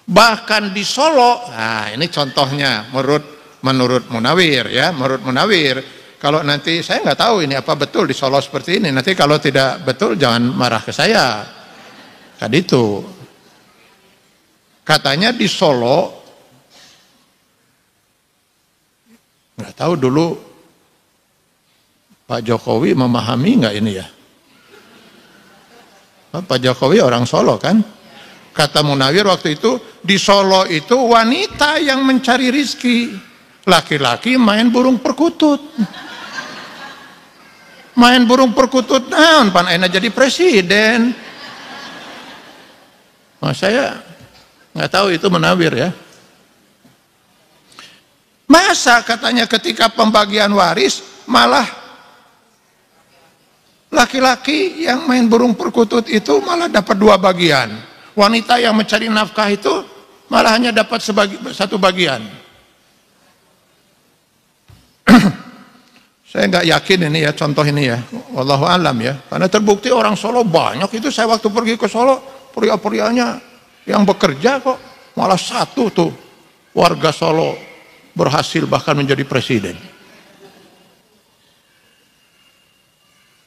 Bahkan di Solo, nah ini contohnya menurut Munawir ya, menurut Munawir. Kalau nanti saya nggak tahu ini apa betul di Solo seperti ini. Nanti kalau tidak betul jangan marah ke saya. Tadi itu katanya di Solo, nggak tahu dulu Pak Jokowi memahami nggak ini ya. Pak Jokowi orang Solo kan. Kata Munawir waktu itu di Solo itu wanita yang mencari rizki, laki-laki main burung perkutut. Main burung perkutut, naon pan ayeuna jadi presiden. Nah, saya nggak tahu itu Munawir ya. Masa katanya ketika pembagian waris malah laki-laki yang main burung perkutut itu malah dapat 2 bagian. Wanita yang mencari nafkah itu malah hanya dapat 1 bagian. Saya nggak yakin ini ya, contoh ini ya, wallahu alam ya, karena terbukti orang Solo banyak itu. Saya waktu pergi ke Solo, pria-prianya yang bekerja kok malah 1 tuh warga Solo berhasil bahkan menjadi presiden.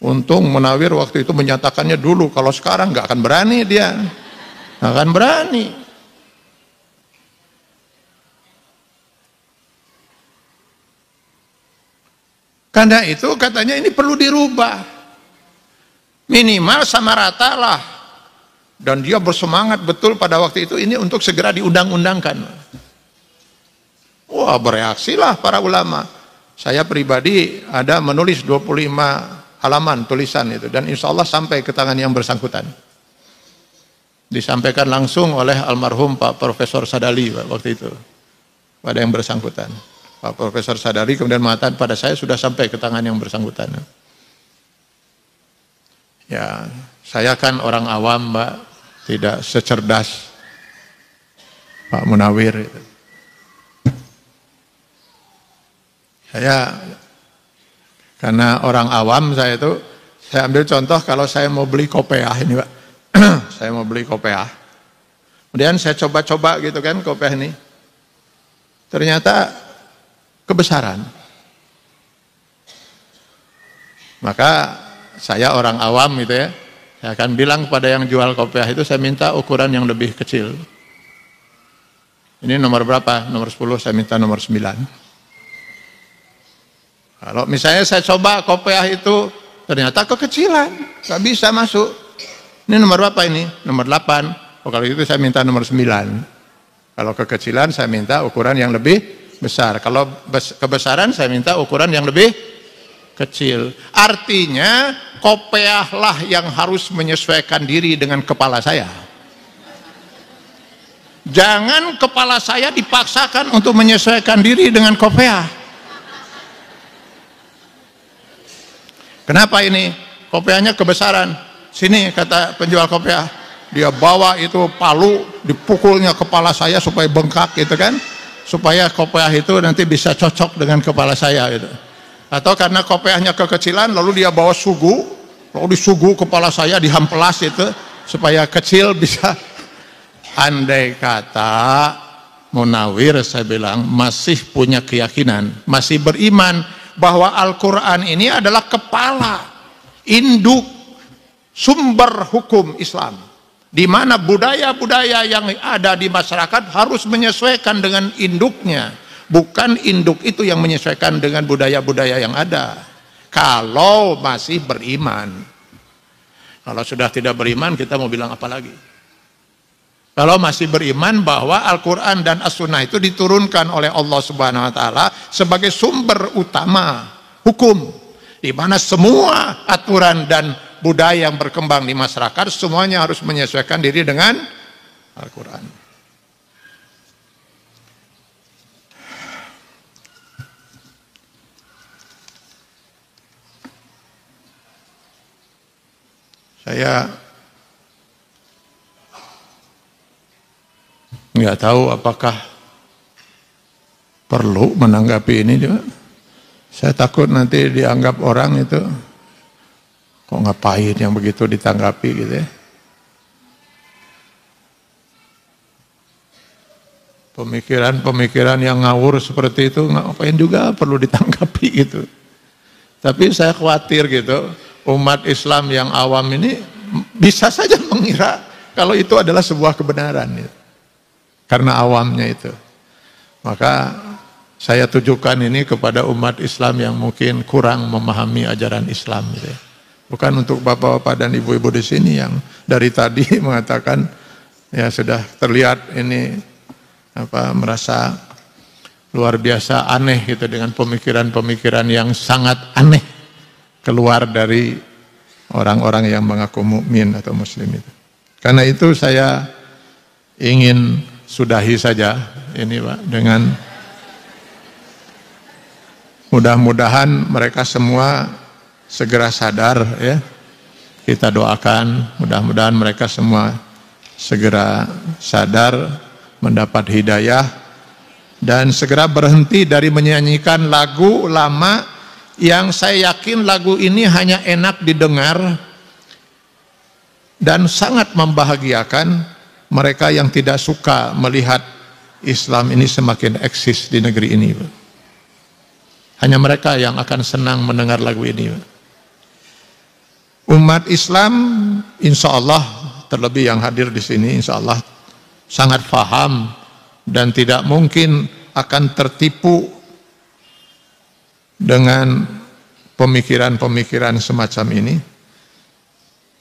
Untung Munawir waktu itu menyatakannya dulu, kalau sekarang nggak akan berani dia, nggak akan berani. Karena itu katanya ini perlu dirubah. Minimal sama rata lah. Dan dia bersemangat betul pada waktu itu ini untuk segera diundang-undangkan. Wah, bereaksilah para ulama. Saya pribadi ada menulis 25 halaman tulisan itu, dan insya Allah sampai ke tangan yang bersangkutan. Disampaikan langsung oleh almarhum Pak Profesor Sadali waktu itu pada yang bersangkutan. Pak Profesor Sadali kemudian mengatakan pada saya sudah sampai ke tangan yang bersangkutan. Ya, saya kan orang awam, Mbak, tidak secerdas Pak Munawir itu. Saya karena orang awam, saya ambil contoh kalau saya mau beli kopiah ini, Pak. Saya mau beli kopiah. Kemudian saya coba-coba gitu kan kopiah ini. Ternyata kebesaran. Maka saya orang awam gitu ya, saya akan bilang kepada yang jual kopiah itu, saya minta ukuran yang lebih kecil. Ini nomor berapa? Nomor 10, saya minta nomor 9. Kalau misalnya saya coba kopiah itu ternyata kekecilan, nggak bisa masuk. Ini nomor berapa ini? Nomor 8. Oh, kalau itu saya minta nomor 9. Kalau kekecilan saya minta ukuran yang lebih besar. Kalau kebesaran saya minta ukuran yang lebih kecil. Artinya kopiahlah yang harus menyesuaikan diri dengan kepala saya. Jangan kepala saya dipaksakan untuk menyesuaikan diri dengan kopiah. Kenapa ini? Kopiahnya kebesaran. Sini kata penjual kopiah, dia bawa itu palu, dipukulnya kepala saya supaya bengkak gitu kan, supaya kopiah itu nanti bisa cocok dengan kepala saya gitu. Atau karena kopiahnya kekecilan, lalu dia bawa sugu, lalu disugu kepala saya dihampelas itu supaya kecil bisa. Andai kata Munawir, saya bilang, masih punya keyakinan, masih beriman bahwa Al-Quran ini adalah kepala, induk, sumber hukum Islam, di mana budaya-budaya yang ada di masyarakat harus menyesuaikan dengan induknya, bukan induk itu yang menyesuaikan dengan budaya-budaya yang ada. Kalau masih beriman. Kalau sudah tidak beriman, kita mau bilang apa lagi? Kalau masih beriman bahwa Al-Quran dan As-Sunnah itu diturunkan oleh Allah Subhanahu Wa Taala sebagai sumber utama hukum, di mana semua aturan dan budaya yang berkembang di masyarakat semuanya harus menyesuaikan diri dengan Al-Quran. Saya nggak tahu apakah perlu menanggapi ini juga. Saya takut nanti dianggap orang itu kok ngapain yang begitu ditanggapi gitu ya. Pemikiran-pemikiran yang ngawur seperti itu ngapain juga perlu ditanggapi gitu. Tapi saya khawatir gitu, umat Islam yang awam ini bisa saja mengira kalau itu adalah sebuah kebenaran gitu. Karena awamnya itu. Maka saya tujukan ini kepada umat Islam yang mungkin kurang memahami ajaran Islam gitu ya. Bukan untuk bapak-bapak dan ibu-ibu di sini yang dari tadi mengatakan ya sudah terlihat ini merasa luar biasa aneh gitu dengan pemikiran-pemikiran yang sangat aneh keluar dari orang-orang yang mengaku mukmin atau muslim itu. Karena itu saya ingin sudahi saja ini Pak, dengan mudah-mudahan mereka semua segera sadar ya. Kita doakan mudah-mudahan mereka semua segera sadar, mendapat hidayah dan segera berhenti dari menyanyikan lagu lama yang saya yakin lagu ini hanya enak didengar dan sangat membahagiakan mereka yang tidak suka melihat Islam ini semakin eksis di negeri ini. Hanya mereka yang akan senang mendengar lagu ini. Umat Islam insya Allah, terlebih yang hadir di sini insya Allah sangat paham dan tidak mungkin akan tertipu dengan pemikiran-pemikiran semacam ini.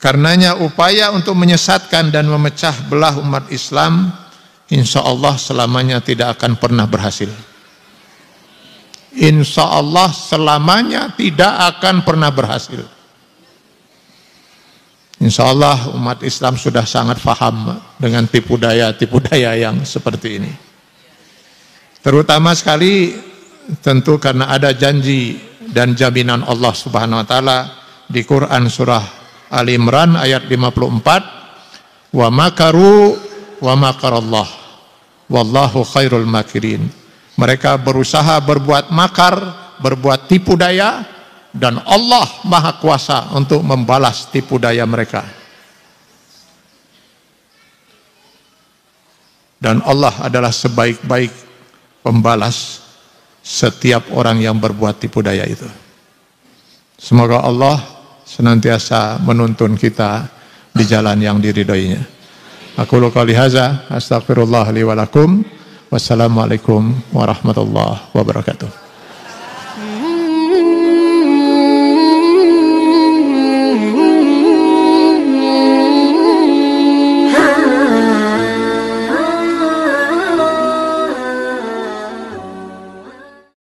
Karenanya upaya untuk menyesatkan dan memecah belah umat Islam insya Allah selamanya tidak akan pernah berhasil. insya Allah selamanya tidak akan pernah berhasil. Insya Allah umat Islam sudah sangat paham dengan tipu daya yang seperti ini. Terutama sekali tentu karena ada janji dan jaminan Allah Subhanahu wa taala di Quran surah Ali Imran ayat 54, wa makaru wa makarallah wallahu khairul makirin. Mereka berusaha berbuat makar, berbuat tipu daya, dan Allah maha kuasa untuk membalas tipu daya mereka. Dan Allah adalah sebaik-baik pembalas setiap orang yang berbuat tipu daya itu. Semoga Allah senantiasa menuntun kita di jalan yang diridhoinya. Aku qouli hadza, astaghfirullah li wa lakum. Wassalamualaikum warahmatullahi wabarakatuh.